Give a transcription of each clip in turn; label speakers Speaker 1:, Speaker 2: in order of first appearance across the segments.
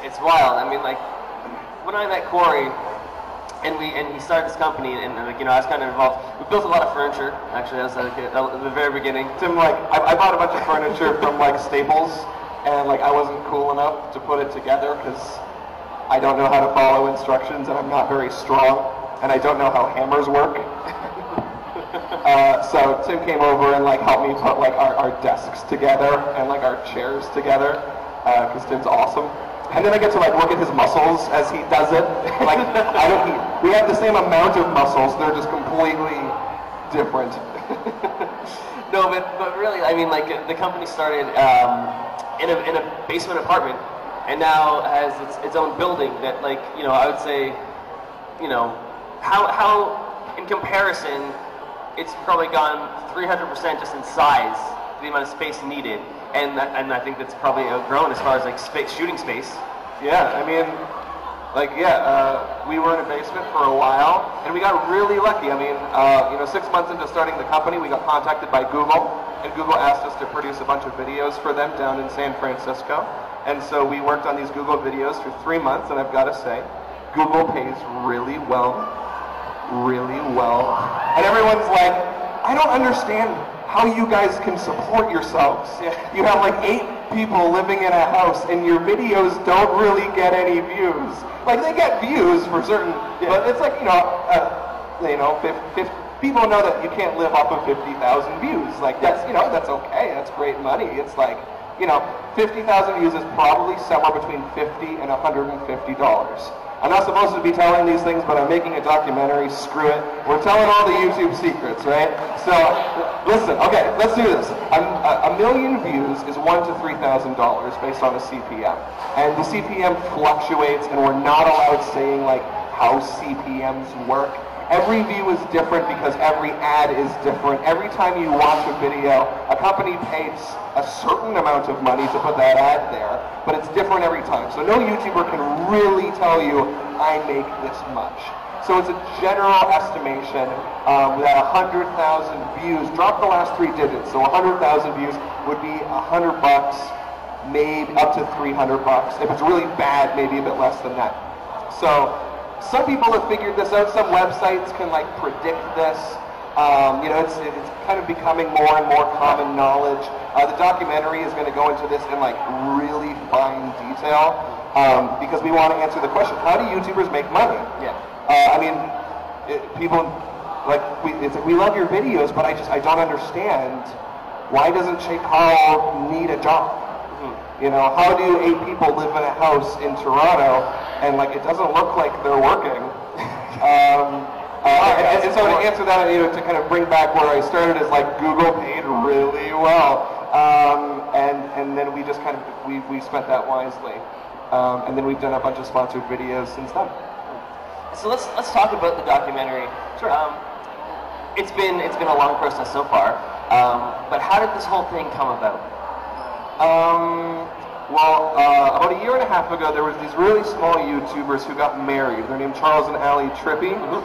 Speaker 1: it's wild. I mean, like, when I met Corey, and he started this company, and like, you know, I was kind of involved. We built a lot of furniture. Actually, that was at the very beginning.
Speaker 2: Tim, like, I bought a bunch of furniture from like Staples, and like I wasn't cool enough to put it together because I don't know how to follow instructions, and I'm not very strong, and I don't know how hammers work. So Tim came over and like helped me put like our desks together and like our chairs together because Tim's awesome. And then I get to like look at his muscles as he does it. Like we have the same amount of muscles; they're just completely different.
Speaker 1: No, but really, I mean, like the company started in a basement apartment, and now has its own building. That, like, you know, I would say, you know, how in comparison, it's probably gone 300% just in size, the amount of space needed, and I think that's probably grown as far as like shooting space.
Speaker 2: Yeah, I mean, like, we were in a basement for a while, and we got really lucky. I mean, you know, 6 months into starting the company, we got contacted by Google, and Google asked us to produce a bunch of videos for them down in San Francisco, and so we worked on these Google videos for 3 months, and I've got to say, Google pays really well. And everyone's like, I don't understand how you guys can support yourselves.
Speaker 1: Yeah.
Speaker 2: You have like 8 people living in a house and your videos don't really get any views. Like, they get views for certain, but it's like, people know that you can't live off of 50,000 views. Like, that's, you know, that's okay, that's great money. It's like, you know, 50,000 views is probably somewhere between $50 and $150. I'm not supposed to be telling these things, but I'm making a documentary, screw it. We're telling all the YouTube secrets, right? So, listen, okay, let's do this. A million views is $1,000 to $3,000 based on a CPM. And the CPM fluctuates, and we're not allowed saying, like, how CPMs work. Every view is different because every ad is different. Every time you watch a video, a company pays a certain amount of money to put that ad there, but it's different every time. So no YouTuber can really tell you, I make this much. So it's a general estimation that 100,000 views, drop the last 3 digits, so 100,000 views would be $100, maybe up to $300. If it's really bad, maybe a bit less than that. So some people have figured this out. Some websites can like predict this. You know, it's kind of becoming more and more common knowledge. The documentary is going to go into this in like really fine detail because we want to answer the question: how do YouTubers make money?
Speaker 1: Yeah.
Speaker 2: I mean, people like we love your videos, but I don't understand why doesn't Che Carl need a job? You know, how do 8 people live in a house in Toronto and like it doesn't look like they're working? And so to answer that, you know, to kind of bring back where I started is like Google paid really well, and then we just kind of we spent that wisely, and then we've done a bunch of sponsored videos since then.
Speaker 1: So let's talk about the documentary.
Speaker 2: Sure.
Speaker 1: It's been a long process so far, but how did this whole thing come about?
Speaker 2: Well, about a year and a half ago, there was these really small YouTubers who got married. They're named Charles and Ali Trippy. Well,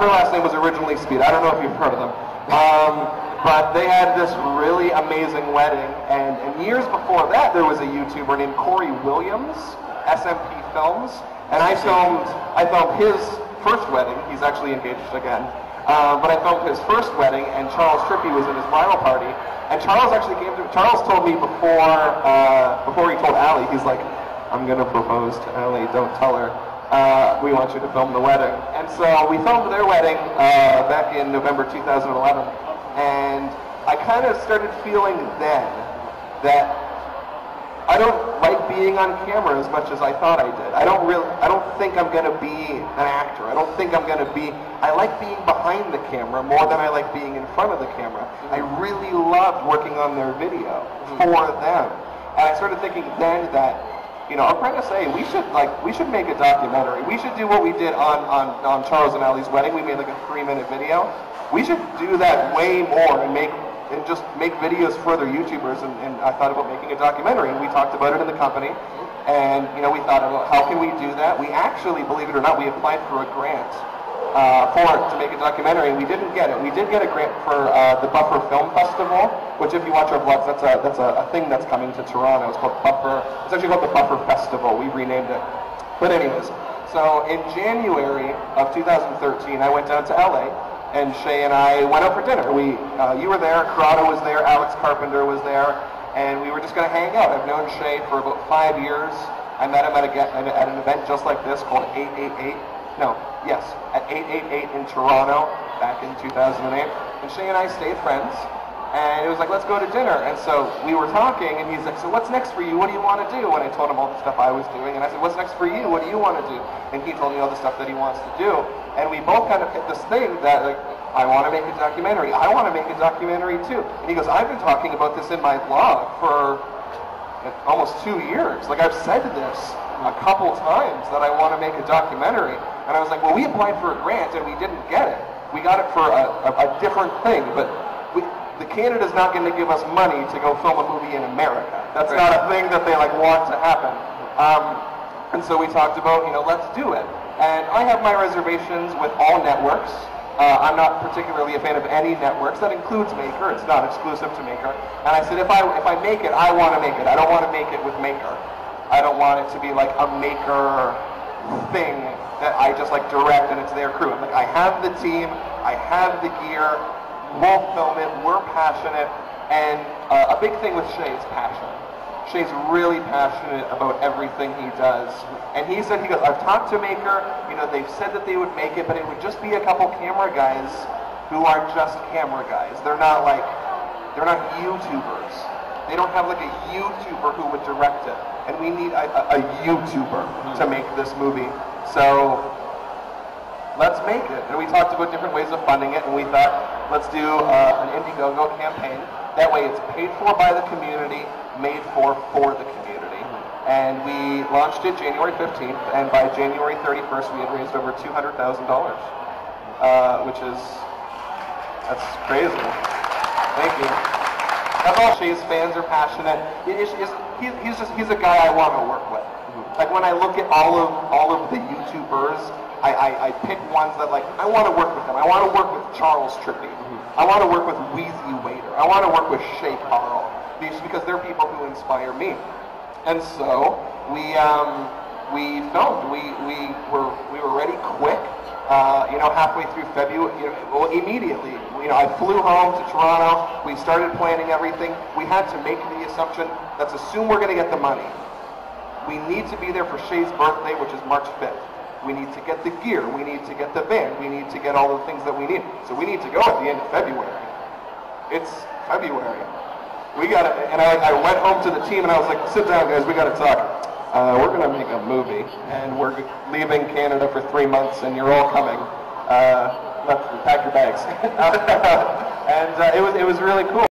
Speaker 2: her last name was originally Speed. I don't know if you've heard of them. But they had this really amazing wedding, and years before that, there was a YouTuber named Corey Williams, SMP Films, and I filmed his first wedding. He's actually engaged again. But I filmed his first wedding, and Charles Trippy was in his bridal party. And Charles actually Charles told me before he told Ali, he's like, I'm going to propose to Ali, don't tell her. We want you to film the wedding. And so we filmed their wedding back in November 2011. And I kind of started feeling then that I don't like being on camera as much as I thought I did. I don't think I'm going to be an actor. I like being behind the camera more than I like being in front of the camera. I really loved working on their video for them. And I started thinking then that, you know, I'm trying to say we should make a documentary. We should do what we did on Charles and Ali's wedding. We made like a 3-minute video. We should do that way more and just make videos for other YouTubers, and I thought about making a documentary, and we talked about it in the company, and, you know, we thought about how can we do that. We actually, believe it or not, we applied for a grant to make a documentary, and we didn't get it. We did get a grant for the Buffer Film Festival, which if you watch our vlogs, that's a thing that's coming to Toronto. It's called Buffer. It's actually called the Buffer Festival. We renamed it. But anyways, so in January of 2013, I went down to LA, and Shay and I went out for dinner. You were there, Corrado was there, Alex Carpenter was there, and we were just going to hang out. I've known Shay for about 5 years. I met him at an event just like this called 888. At 888 in Toronto back in 2008. And Shay and I stayed friends. And it was like, let's go to dinner. And so we were talking, and he's like, so what's next for you? What do you want to do? And I told him all the stuff I was doing. And I said, what's next for you? What do you want to do? And he told me all the stuff that he wants to do. And we both kind of hit this thing that, like, I want to make a documentary. I want to make a documentary too. And he goes, I've been talking about this in my blog for almost 2 years. Like, I've said this a couple times that I want to make a documentary. And I was like, well, we applied for a grant and we didn't get it. We got it for a different thing, but the Canada's not going to give us money to go film a movie in America. That's not a thing that they want to happen. And so we talked about, let's do it. And I have my reservations with all networks. I'm not particularly a fan of any networks. That includes Maker. It's not exclusive to Maker. And I said, if I make it, I want to make it. I don't want to make it with Maker. I don't want it to be like a Maker thing that I just direct and it's their crew. I'm like, I have the team, I have the gear, we'll film it, we're passionate, and a big thing with Shay is passion. Shay's really passionate about everything he does. And he said, I've talked to Maker, they've said that they would make it, but it would just be a couple camera guys who are just camera guys. They're not YouTubers. They don't have a YouTuber who would direct it. And we need a YouTuber to make this movie. So let's make it. And we talked about different ways of funding it, and we thought, let's do an Indiegogo campaign. That way it's paid for by the community, made for the community. And we launched it January 15th, and by January 31st we had raised over $200,000, that's crazy. Thank you. That's all. Shay's fans are passionate. He's a guy I want to work with. Like, when I look at all of the YouTubers, I pick ones that, I want to work with them. I want to work with Charles Trippy. I want to work with Wheezy Waiter. I want to work with Shay Carl. Because they're people who inspire me. And so we filmed. We were ready quick. Halfway through February, immediately. I flew home to Toronto. We started planning everything. We had to make the assumption, let's assume we're going to get the money. We need to be there for Shay's birthday, which is March 5th. We need to get the gear. We need to get the van. We need to get all the things that we need. So we need to go at the end of February. It's February. We got it. And I went home to the team and I was like, sit down, guys. We got to talk. We're going to make a movie, and we're leaving Canada for 3 months, and you're all coming. Pack your bags. And it was really cool.